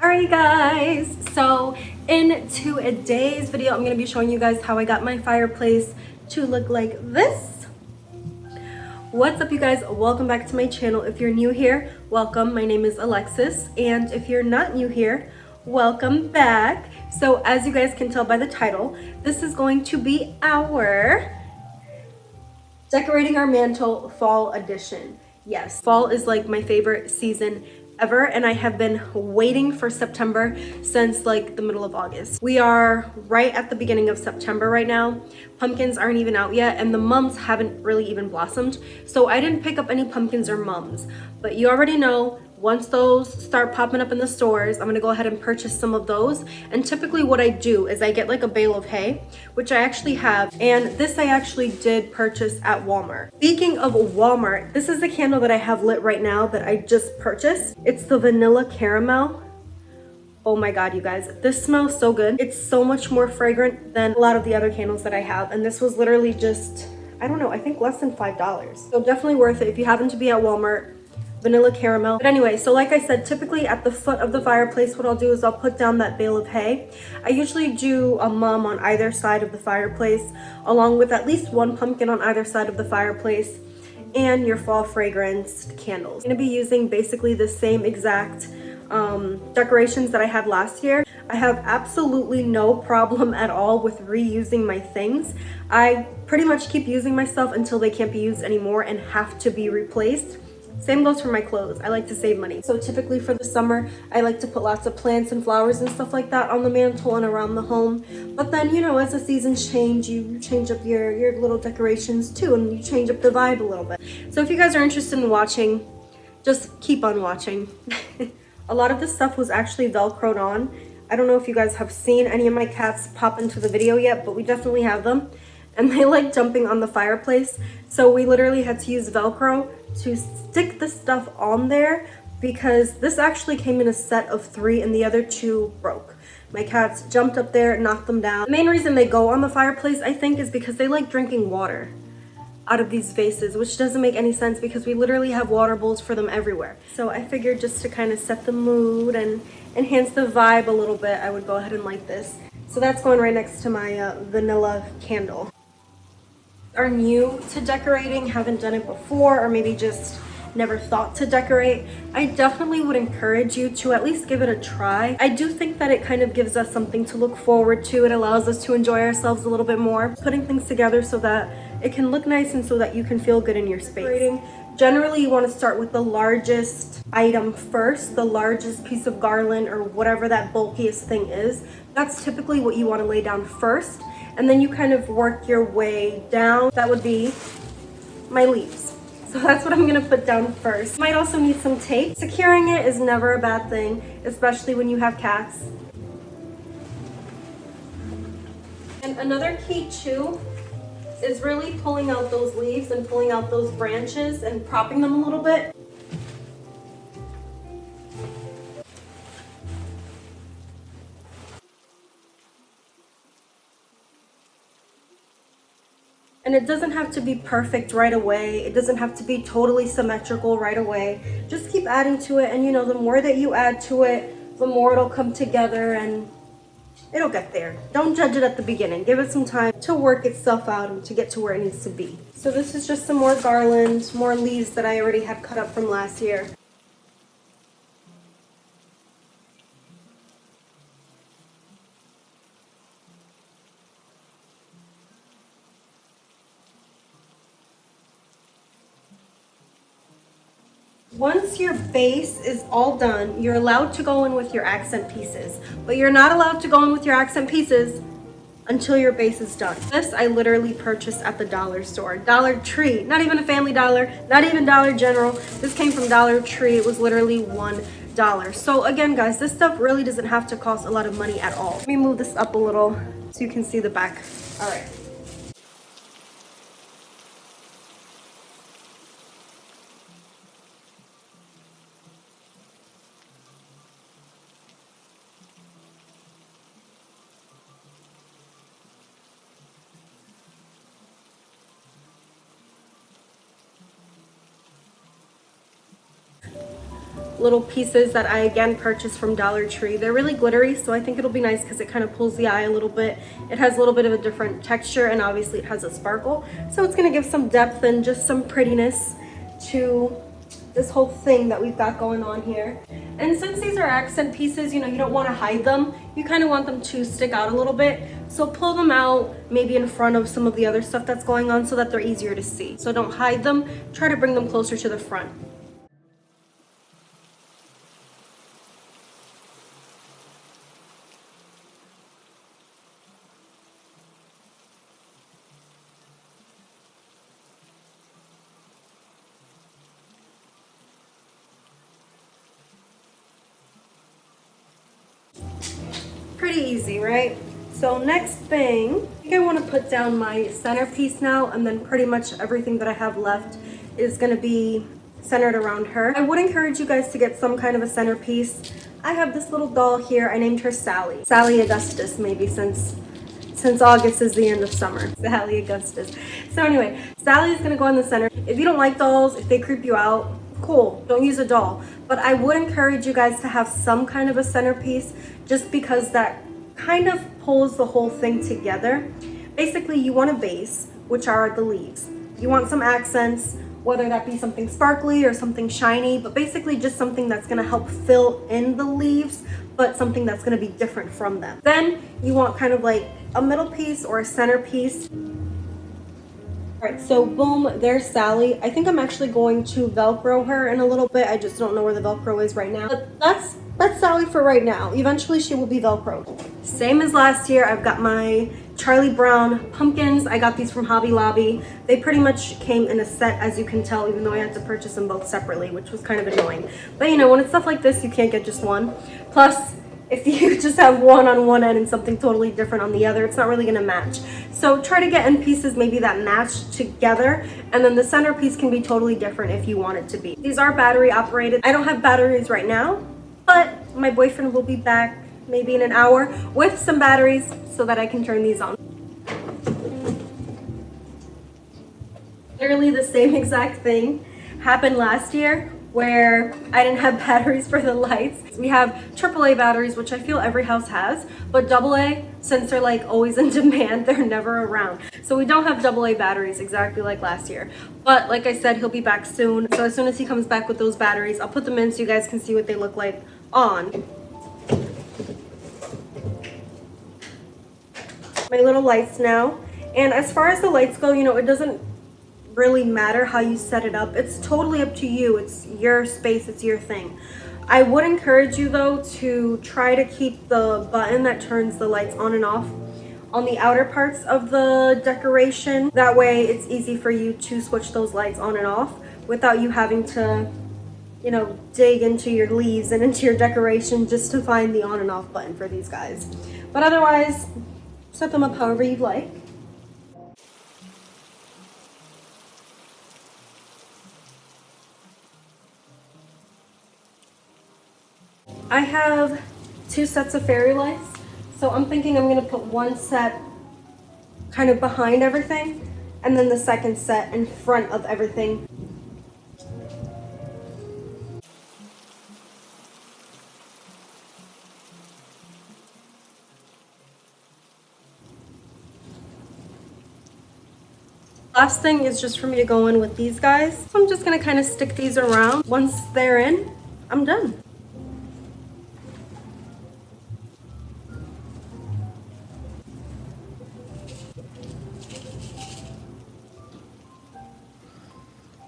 Alright guys, so in today's video I'm going to be showing you guys how I got my fireplace to look like this. What's up you guys, welcome back to my channel. If you're new here, welcome. My name is Alexis, and if you're not new here, welcome back. So as you guys can tell by the title, this is going to be our Decorating Our Mantle Fall Edition. Yes, fall is like my favorite season ever, and I have been waiting for September since like the middle of August. We are right at the beginning of September right now. Pumpkins aren't even out yet, and the mums haven't really even blossomed. So I didn't pick up any pumpkins or mums, but you already know, once those start popping up in the stores, I'm gonna go ahead and purchase some of those. And typically what I do is I get like a bale of hay, which I actually have, and this I actually did purchase at Walmart. Speaking of Walmart, this is the candle that I have lit right now that I just purchased. It's the vanilla caramel. Oh my god, you guys, this smells so good. It's so much more fragrant than a lot of the other candles that I have, and this was literally just, I don't know, I think less than $5. So definitely worth it if you happen to be at Walmart. Vanilla caramel. But anyway, so like I said, typically at the foot of the fireplace, what I'll do is I'll put down that bale of hay. I usually do a mum on either side of the fireplace, along with at least one pumpkin on either side of the fireplace, and your fall fragranced candles. I'm gonna be using basically the same exact decorations that I had last year. I have absolutely no problem at all with reusing my things. I pretty much keep using my stuff until they can't be used anymore and have to be replaced. Same goes for my clothes. I like to save money. So typically for the summer, I like to put lots of plants and flowers and stuff like that on the mantle and around the home. But then, you know, as the seasons change, you change up your little decorations too, and you change up the vibe a little bit. So if you guys are interested in watching, just keep on watching. A lot of this stuff was actually Velcroed on. I don't know if you guys have seen any of my cats pop into the video yet, but we definitely have them. And they like jumping on the fireplace. So we literally had to use Velcro to stick the stuff on there, because this actually came in a set of 3 and the other 2 broke. My cats jumped up there and knocked them down. The main reason they go on the fireplace, I think, is because they like drinking water out of these vases, which doesn't make any sense because we literally have water bowls for them everywhere. So I figured just to kind of set the mood and enhance the vibe a little bit, I would go ahead and light this. So that's going right next to my vanilla candle. Are new to decorating, haven't done it before, or maybe just never thought to decorate, I definitely would encourage you to at least give it a try. I do think that it kind of gives us something to look forward to. It allows us to enjoy ourselves a little bit more, putting things together so that it can look nice and so that you can feel good in your space. Generally, you want to start with the largest item first, the largest piece of garland or whatever that bulkiest thing is. That's typically what you want to lay down first, and then you kind of work your way down. That would be my leaves. So that's what I'm gonna put down first. You might also need some tape. Securing it is never a bad thing, especially when you have cats. And another key too is really pulling out those leaves and pulling out those branches and propping them a little bit. And it doesn't have to be perfect right away. It doesn't have to be totally symmetrical right away. Just keep adding to it, and you know, the more that you add to it, the more it'll come together and it'll get there. Don't judge it at the beginning. Give it some time to work itself out and to get to where it needs to be. So this is just some more garland, more leaves that I already had cut up from last year. Once your base is all done, you're allowed to go in with your accent pieces, but you're not allowed to go in with your accent pieces until your base is done. This I literally purchased at the dollar store, Dollar Tree, not even a Family Dollar, not even Dollar General. This came from Dollar Tree. It was literally $1. So again, guys, this stuff really doesn't have to cost a lot of money at all. Let me move this up a little so you can see the back. All right. little pieces that I again purchased from Dollar Tree. They're really glittery, so I think it'll be nice because it kind of pulls the eye a little bit. It has a little bit of a different texture, and obviously it has a sparkle, so it's going to give some depth and just some prettiness to this whole thing that we've got going on here. And since these are accent pieces, you know, you don't want to hide them. You kind of want them to stick out a little bit. So pull them out maybe in front of some of the other stuff that's going on so that they're easier to see. So don't hide them. Try to bring them closer to the front. Pretty easy, right? So next thing, I think I want to put down my centerpiece now, and then pretty much everything that I have left is going to be centered around her. I would encourage you guys to get some kind of a centerpiece. I have this little doll here. I named her Sally. Sally Augustus, maybe, since August is the end of summer. Sally Augustus. So anyway, Sally is going to go in the center. If you don't like dolls, if they creep you out, cool, don't use a doll. But I would encourage you guys to have some kind of a centerpiece, just because that kind of pulls the whole thing together. Basically, you want a base, which are the leaves. You want some accents, whether that be something sparkly or something shiny, but basically just something that's going to help fill in the leaves, but something that's going to be different from them. Then you want kind of like a middle piece or a centerpiece. All right, so boom, there's Sally. I think I'm actually going to Velcro her in a little bit. I just don't know where the Velcro is right now. But that's Sally for right now. Eventually she will be Velcroed. Same as last year, I've got my Charlie Brown pumpkins. I got these from Hobby Lobby. They pretty much came in a set, as you can tell, even though I had to purchase them both separately, which was kind of annoying. But you know, when it's stuff like this, you can't get just one. Plus, if you just have one on one end and something totally different on the other, it's not really gonna match. So try to get end pieces maybe that match together, and then the centerpiece can be totally different if you want it to be. These are battery operated. I don't have batteries right now, but my boyfriend will be back maybe in an hour with some batteries so that I can turn these on. Literally the same exact thing happened last year, where I didn't have batteries for the lights. We have AAA batteries, which I feel every house has, but AA, since they're like always in demand, they're never around. So we don't have AA batteries exactly like last year. But like I said, he'll be back soon. So as soon as he comes back with those batteries, I'll put them in so you guys can see what they look like on. My little lights now. And as far as the lights go, you know, it doesn't really matter how you set it up. It's totally up to you. It's your space, it's your thing. I would encourage you though to try to keep the button that turns the lights on and off on the outer parts of the decoration. That way it's easy for you to switch those lights on and off without you having to, you know, dig into your leaves and into your decoration just to find the on and off button for these guys. But otherwise, set them up however you'd like. I have 2 sets of fairy lights, so I'm thinking I'm gonna put one set kind of behind everything, and then the second set in front of everything. Last thing is just for me to go in with these guys. So I'm just gonna kind of stick these around. Once they're in, I'm done.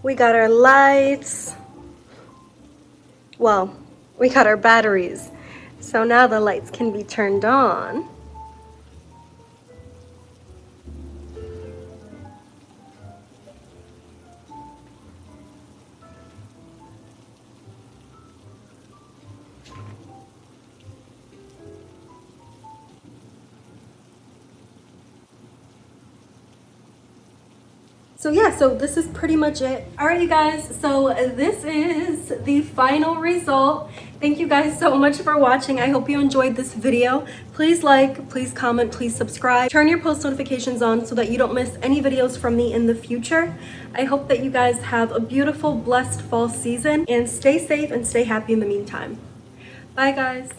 We got our lights. Well, we got our batteries. So now the lights can be turned on. So yeah, so this is pretty much it. All right, you guys, so this is the final result. Thank you guys so much for watching. I hope you enjoyed this video. Please like, please comment, please subscribe. Turn your post notifications on so that you don't miss any videos from me in the future. I hope that you guys have a beautiful, blessed fall season, and stay safe and stay happy in the meantime. Bye, guys.